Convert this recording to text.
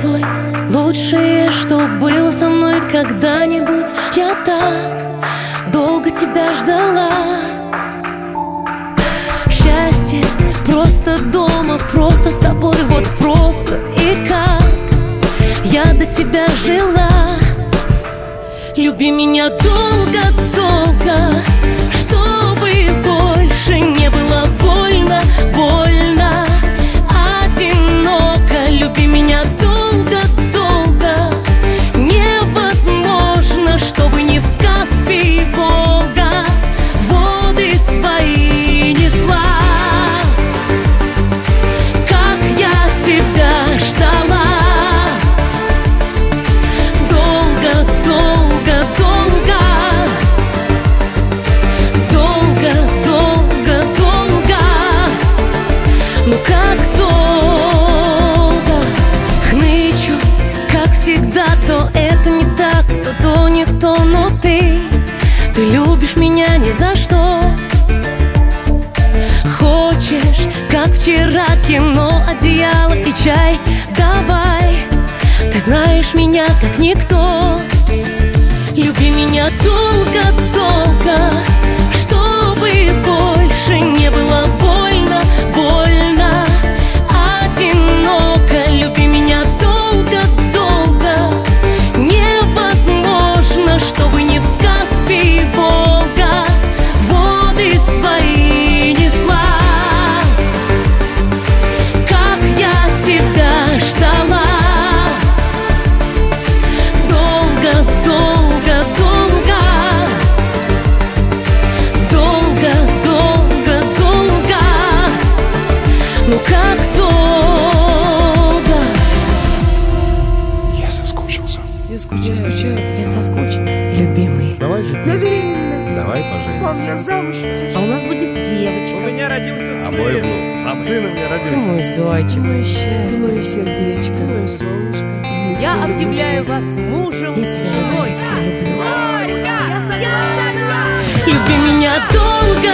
Здравствуй, лучшее, что было со мной когда-нибудь. Я так долго тебя ждала. Счастье просто дома, просто с тобой, вот просто. И как я до тебя жила. Люби меня долго-долго, чтобы больше не было больно, больно, одиноко. Люби меня долго-долго, невозможно, чтобы не в Каспий, Волга воды свои несла. Как я тебя ждала. Ну как долго хнычу, как всегда, то это не так, то не то, но ты любишь меня ни за что. Хочешь, как вчера, кино, одеяло и чай, давай, ты знаешь меня как никто. Люби меня долго-долго, чтобы больше не было больно, больно, одиноко. Люби меня долго-долго, невозможно, чтобы не в Каспий, Волга воды свои несла. Как я тебя ждала. Ну как долго. Я соскучился. Я скучаю. Я соскучилась, любимый. Давай жить. Я беременна. Давай поженимся. Мам, я замуж. А у нас будет девочка. У меня родился сын. А мой внук. Сын у меня Ты родился. мой зайчик. Мое счастье, мое сердечко, мое солнышко. Я объявляю вас мужем и Я тебя люблю, женой. я тебя люблю. Я согласна. Люби меня долго,